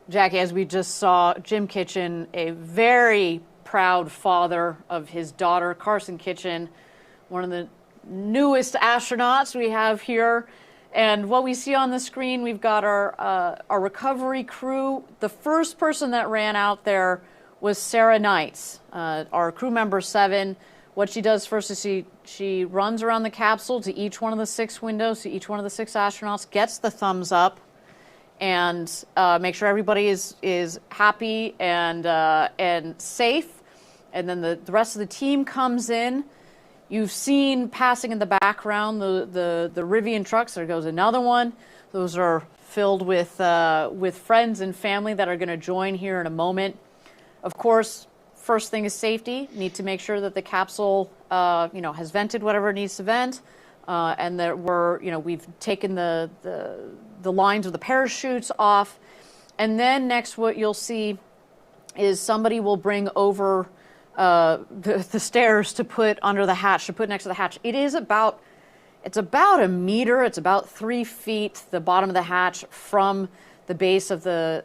Jackie, as we just saw, Jim Kitchen, a very proud father of his daughter, Carson Kitchen, one of the newest astronauts we have here. And what we see on the screen, we've got our recovery crew. The first person that ran out there was Sarah Knights, our crew member 7. What she does first is she runs around the capsule to each one of the 6 windows, to each one of the 6 astronauts, gets the thumbs up, and make sure everybody is happy and safe. And then the rest of the team comes in. You've seen passing in the background the Rivian trucks. There goes another one. Those are filled with friends and family that are going to join here in a moment. Of course, first thing is safety. Need to make sure that the capsule, has vented whatever it needs to vent, and that we've taken the lines of the parachutes off. And then next, what you'll see is somebody will bring over the stairs to put under the hatch, to put next to the hatch. It's about a meter. It's about 3 feet, the bottom of the hatch from the base of the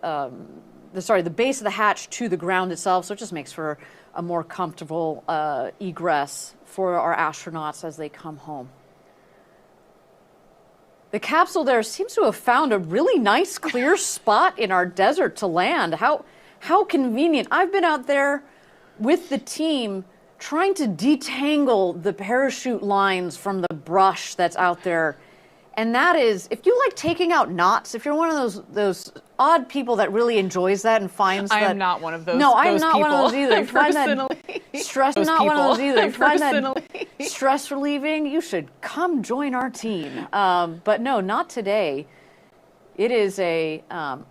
base of the hatch to the ground itself. So it just makes for a more comfortable egress for our astronauts as they come home. The capsule there seems to have found a really nice clear spot in our desert to land. How convenient. I've been out there with the team trying to detangle the parachute lines from the brush that's out there. And that is, if you like taking out knots, if you're one of those odd people that really enjoys that and finds that... I am not one of those. No, I'm those not people. one of those either. You find Personally, that stress, those not one of those people. either. You find that Personally. stress relieving, you should come join our team. But no, not today. It is a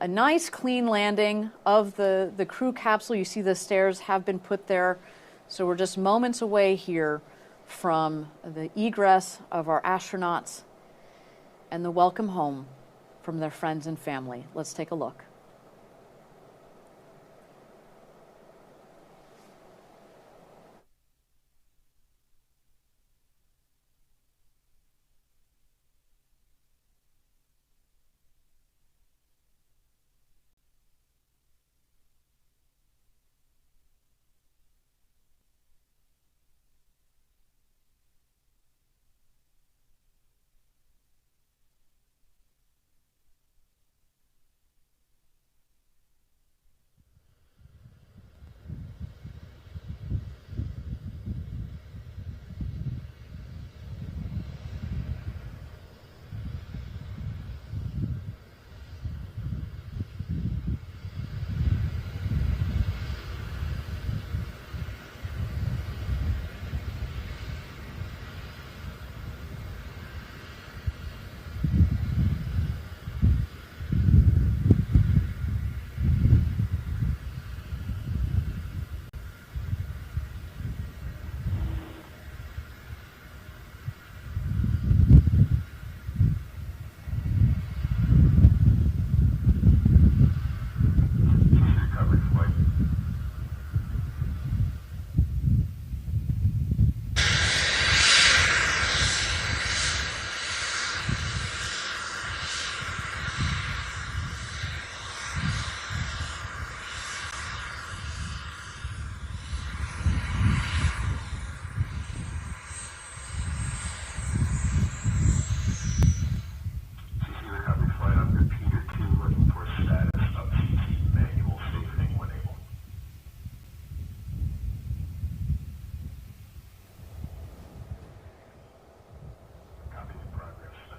nice, clean landing of the crew capsule. You see the stairs have been put there. So we're just moments away here from the egress of our astronauts and the welcome home from their friends and family. Let's take a look.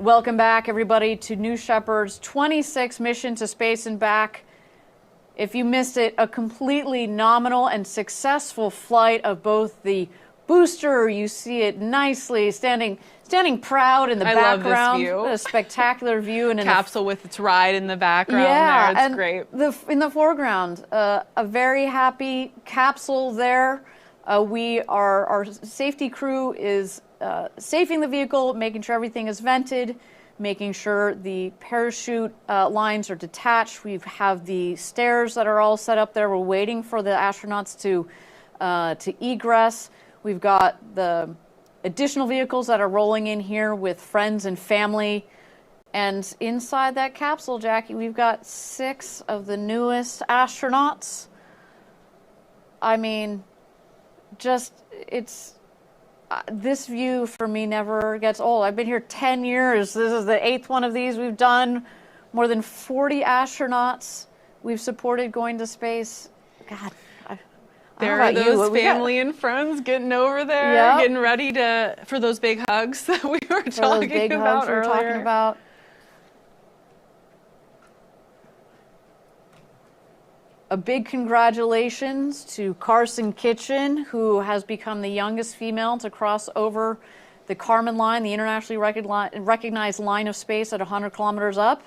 Welcome back, everybody, to New Shepard's 26th mission to space and back. If you missed it, a completely nominal and successful flight of both the booster, you see it nicely standing proud in the background. Love this view. A spectacular view. And capsule with its ride in the background yeah, there. It's and great. In the foreground, a very happy capsule there. Our safety crew is safing the vehicle, making sure everything is vented, making sure the parachute lines are detached. We have the stairs that are all set up there. We're waiting for the astronauts to egress. We've got the additional vehicles that are rolling in here with friends and family. And inside that capsule, Jackie, we've got 6 of the newest astronauts. I mean, just, it's, this view for me never gets old. I've been here 10 years. This is the 8th one of these we've done. More than 40 astronauts we've supported going to space. God, there are those family and friends getting over there, getting ready for those big hugs that we were talking about earlier. A big congratulations to Carson Kitchen, who has become the youngest female to cross over the Kármán line, the internationally recognized line of space at 100 kilometers up.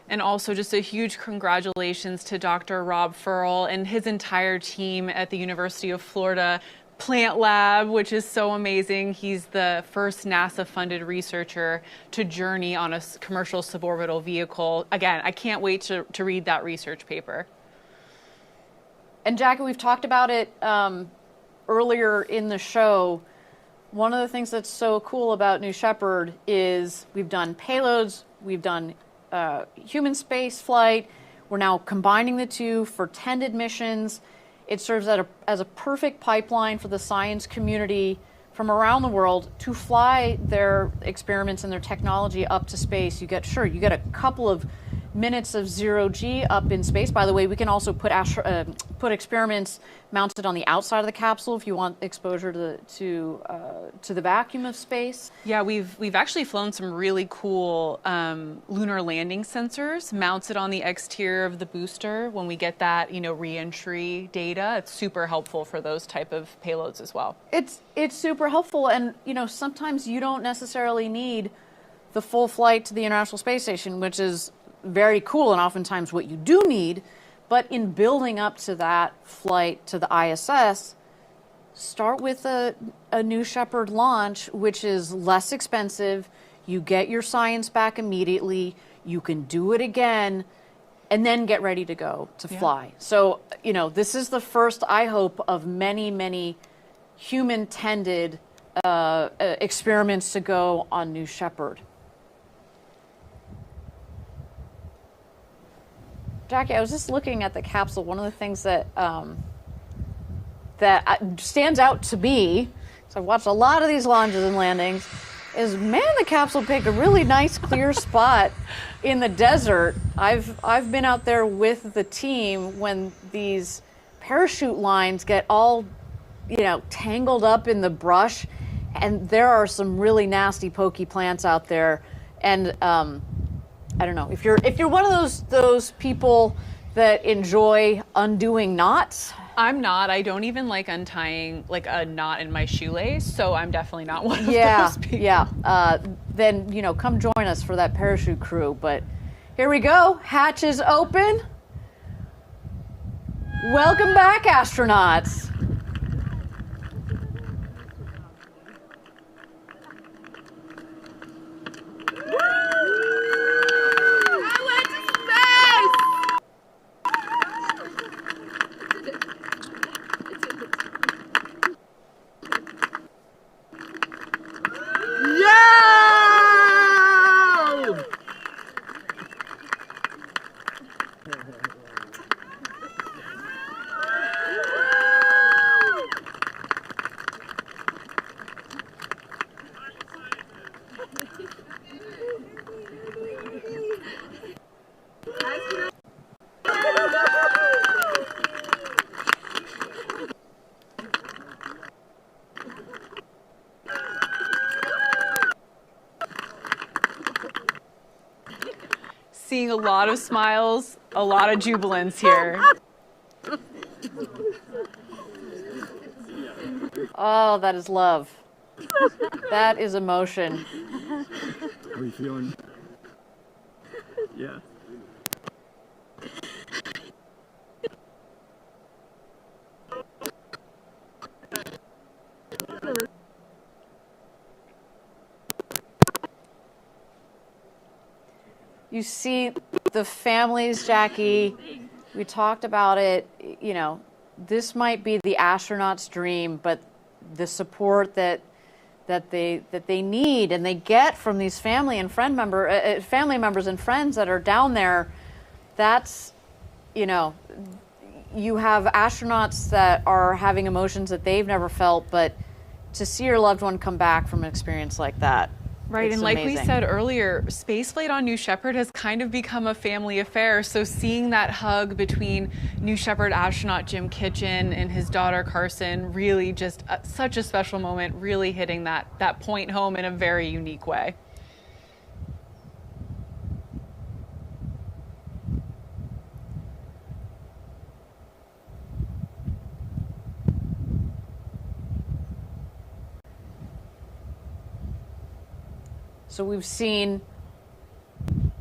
And also just a huge congratulations to Dr. Rob Furl and his entire team at the University of Florida Plant Lab, which is so amazing. He's the first NASA-funded researcher to journey on a commercial suborbital vehicle. Again, I can't wait to read that research paper. And Jackie, we've talked about it earlier in the show. One of the things that's so cool about New Shepard is we've done payloads, we've done human space flight. We're now combining the two for tended missions. It serves as a perfect pipeline for the science community from around the world to fly their experiments and their technology up to space. You get a couple of minutes of 0G up in space. By the way, we can also put experiments mounted on the outside of the capsule if you want exposure to the vacuum of space. Yeah, we've actually flown some really cool lunar landing sensors mounted on the exterior of the booster. When we get that, re-entry data, it's super helpful for those type of payloads as well. It's super helpful, and sometimes you don't necessarily need the full flight to the International Space Station, which is very cool and oftentimes what you do need. But in building up to that flight to the ISS, start with a New Shepard launch, which is less expensive. You get your science back immediately. You can do it again and then get ready to go to fly. So, this is the first, I hope, of many, many human-tended experiments to go on New Shepard. Jackie, I was just looking at the capsule. One of the things that stands out to me, so I've watched a lot of these launches and landings, is, man, the capsule picked a really nice, clear spot in the desert. I've been out there with the team when these parachute lines get all, tangled up in the brush, and there are some really nasty, pokey plants out there, and I don't know if you're one of those people that enjoy undoing knots. I'm not. I don't even like untying like a knot in my shoelace, so I'm definitely not one of those people. Yeah. Then come join us for that parachute crew. But here we go. Hatch is open. Welcome back, astronauts. Seeing a lot of smiles, a lot of jubilance here. Oh, that is love. That is emotion. How are you feeling? Yeah. You see the families, Jackie, we talked about it, this might be the astronaut's dream, but the support that that they need and they get from these family members and friends that are down there. That's, you know, you have astronauts that are having emotions that they've never felt, but to see your loved one come back from an experience like that. Right, and like amazing. we said earlier, spaceflight on New Shepard has kind of become a family affair. So seeing that hug between New Shepard astronaut Jim Kitchen and his daughter Carson, really just such a special moment, really hitting that point home in a very unique way. So we've seen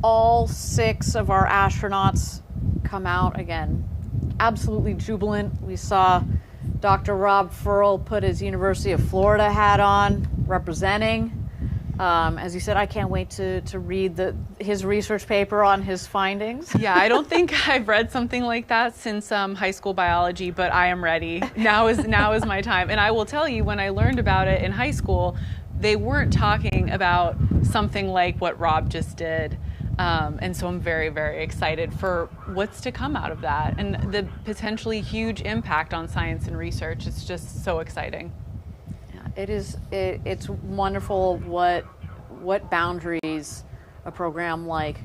all 6 of our astronauts come out again, absolutely jubilant. We saw Dr. Rob Furl put his University of Florida hat on, representing. As he said, I can't wait to read his research paper on his findings. Yeah, I don't think I've read something like that since high school biology, but I am ready. Now is my time. And I will tell you, when I learned about it in high school, they weren't talking about something like what Rob just did. And so I'm very, very excited for what's to come out of that and the potentially huge impact on science and research. It's just so exciting. Yeah, it is. It's wonderful what boundaries a program like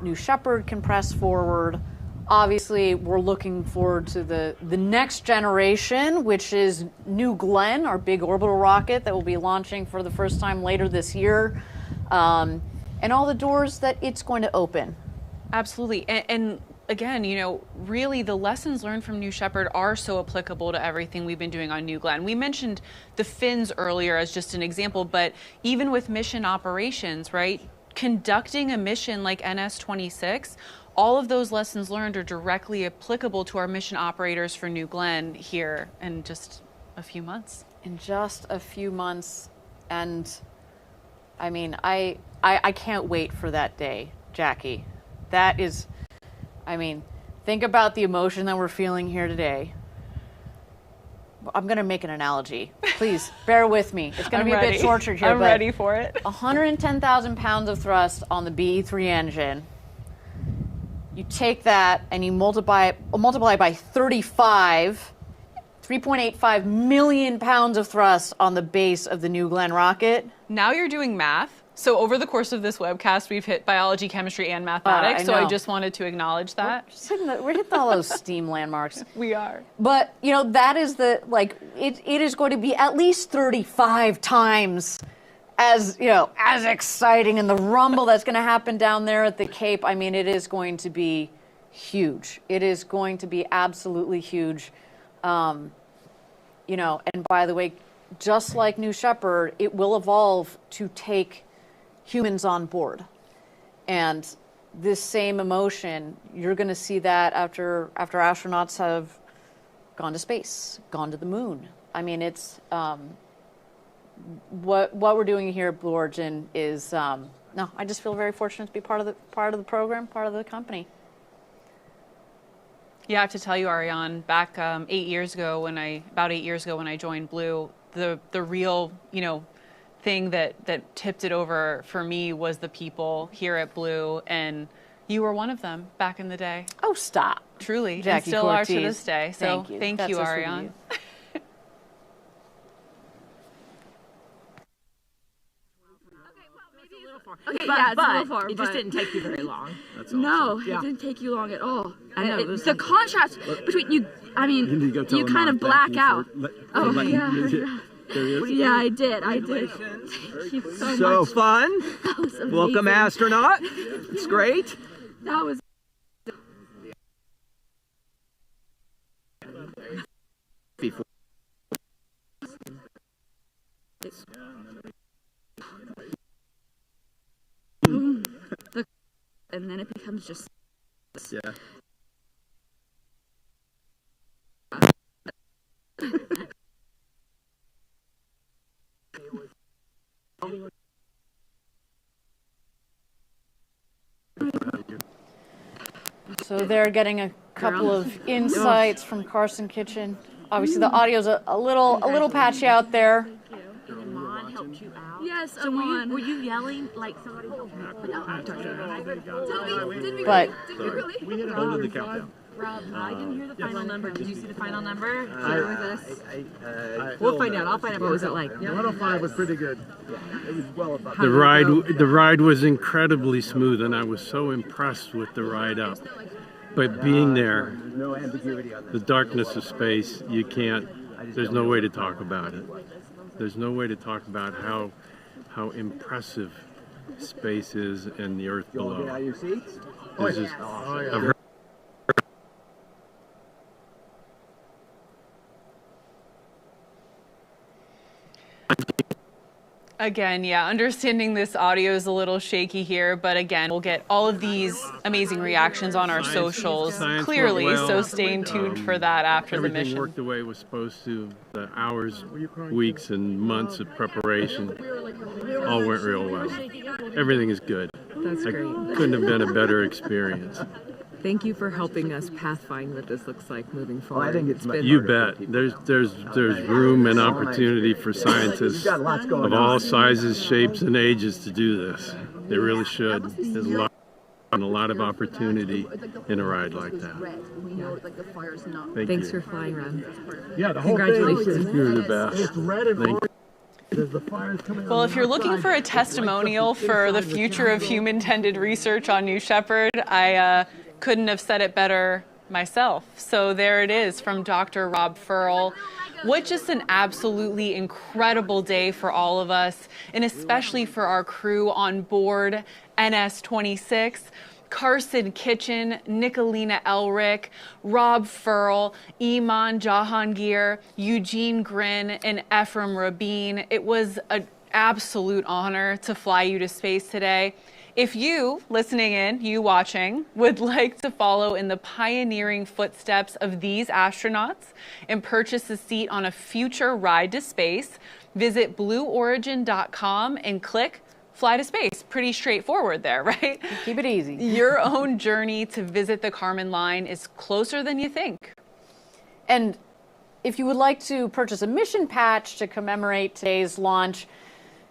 New Shepard can press forward. Obviously, we're looking forward to the next generation, which is New Glenn, our big orbital rocket that will be launching for the first time later this year, and all the doors that it's going to open. Absolutely. And again, you know, really the lessons learned from New Shepard are so applicable to everything we've been doing on New Glenn. We mentioned the fins earlier as just an example, but even with mission operations, right? Conducting a mission like NS-26, all of those lessons learned are directly applicable to our mission operators for New Glenn here in just a few months. In just a few months. And I mean, I can't wait for that day, Jackie. That is, I mean, think about the emotion that we're feeling here today. I'm going to make an analogy. Please bear with me. It's going to be a bit tortured here. I'm ready for it. 110,000 pounds of thrust on the BE-3 engine. You take that and you multiply it by 35, 3.85 million pounds of thrust on the base of the New Glenn rocket. Now you're doing math. So over the course of this webcast, we've hit biology, chemistry, and mathematics. So I just wanted to acknowledge that. We're hitting all those STEAM landmarks. We are. But, you know, that is it is going to be at least 35 times as, you know, as exciting, and the rumble that's going to happen down there at the Cape. I mean, it is going to be huge. It is going to be absolutely huge. You know, and by the way, just like New Shepard, it will evolve to take humans on board. And this same emotion, you're going to see that after astronauts have gone to space, gone to the moon. I mean, it's what we're doing here at Blue Origin is no. I just feel very fortunate to be part of the program, part of the company. Yeah, I have to tell you, Ariane, back about 8 years ago when I joined Blue, the real, you know, thing that tipped it over for me was the people here at Blue, and you were one of them back in the day. Oh, stop. Truly, Jackie and still Cortez. are to this day. So thank you, That's Ariane. Okay, yeah, it's a little far, it just didn't take you very long. That's No, awesome. it didn't take you long at all. I know, The contrast between you, I mean, You need to go tell you him kind Mom of black thank you out. for Oh, letting yeah. me get- There he is. Yeah, I did. Thank you so So much. fun. That was amazing. Welcome, astronaut. It's great. That was. Before. And then it becomes just. Yeah. So they're getting a couple of insights from Carson Kitchen. Obviously, the audio's a little patchy out there. Come on. helped you out? Yes, So were you yelling like somebody helped me? But We hit 100 the countdown. Rob, I didn't hear the final number. Did you see the final number? Share with us. We'll find out. I'll find out. What was it like? 105 was pretty good. It was well above. The ride was incredibly smooth, and I was so impressed with the ride up. But being there, No ambiguity on the darkness of space, you can't. There's no way to talk about it. There's no way to talk about how impressive space is and the Earth Get out below. of your seats. This is- I've heard Again, yeah, understanding this audio is a little shaky here, but again, we'll get all of these amazing reactions on our socials science clearly, went well. so stay tuned for that after the everything mission. worked the way it was supposed to. The hours, weeks, and months of preparation all went real well. Everything is good. That's great. Couldn't have been a better experience. Thank you for helping us pathfind what this looks like moving forward. I think it's been You bet. There's room and opportunity for scientists got lots going of all sizes, shapes, and ages to do this. They really should. There's a lot of opportunity in a ride like that. Thank Thanks you. for flying, Ron. Yeah, the whole Congratulations. You're the best. It's red and Thank orange. There's the fires coming Well, on if the you're looking outside. for a It's lights up testimonial for the inside the future of capsule. human-tended research on New Shepard, I couldn't have said it better myself. So there it is from Dr. Rob Furl. What just an absolutely incredible day for all of us, and especially for our crew on board NS-26. Carson Kitchen, Nicolina Elric, Rob Furl, Iman Jahangir, Eugene Grin, and Ephraim Rabin. It was an absolute honor to fly you to space today. If you, listening in, you watching, would like to follow in the pioneering footsteps of these astronauts and purchase a seat on a future ride to space, visit blueorigin.com and click Fly to Space. Pretty straightforward there, right? keep it easy. Your own journey to visit the Kármán line is closer than you think. And if you would like to purchase a mission patch to commemorate today's launch,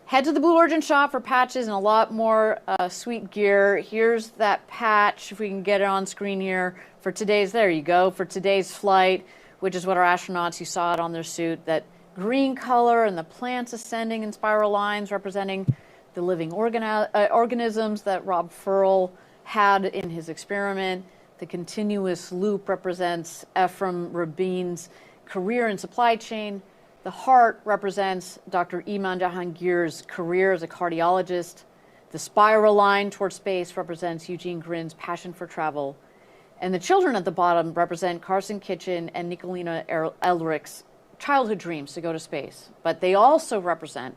head to the Blue Origin shop for patches and a lot more sweet gear. Here's that patch, if we can get it on screen here, for today's, there you go, for today's flight, which is what our astronauts, you saw it on their suit, that green color and the plants ascending in spiral lines representing the living organisms that Rob Furl had in his experiment. The continuous loop represents Ephraim Rabin's career in supply chain. The heart represents Dr. Iman Jahangir's career as a cardiologist. The spiral line toward space represents Eugene Grin's passion for travel. And the children at the bottom represent Carson Kitchen and Nicolina Elric's childhood dreams to go to space. But they also represent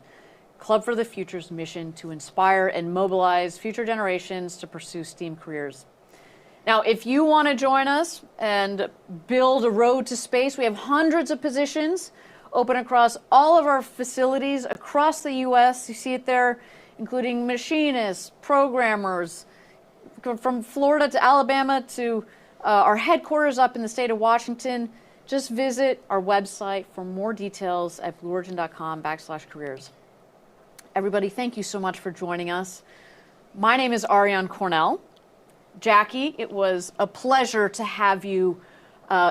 Club for the Future's mission to inspire and mobilize future generations to pursue STEAM careers. Now, if you want to join us and build a road to space, we have hundreds of positions open across all of our facilities across the U.S. You see it there, including machinists, programmers, from Florida to Alabama to our headquarters up in the state of Washington. Just visit our website for more details at blueorigin.com/careers. Everybody, thank you so much for joining us. My name is Ariane Cornell. Jackie, it was a pleasure to have you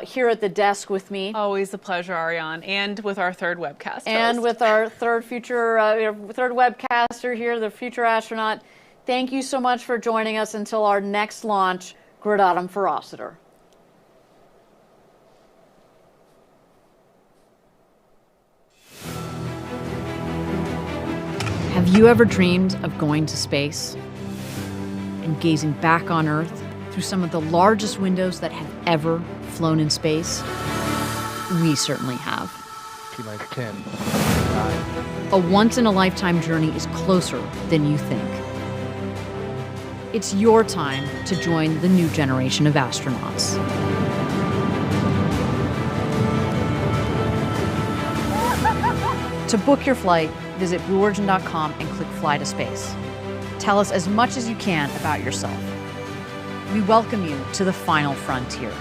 here at the desk with me. Always a pleasure, Ariane, and with our third webcast And host. with our third webcaster here, the future astronaut. Thank you so much for joining us until our next launch, Gradatum Ferociter. Have you ever dreamed of going to space and gazing back on Earth through some of the largest windows that have ever flown in space? We certainly have. T-minus 10, 9. A once-in-a-lifetime journey is closer than you think. It's your time to join the new generation of astronauts. To book your flight, visit blueorigin.com and click Fly to Space. Tell us as much as you can about yourself. We welcome you to the final frontier.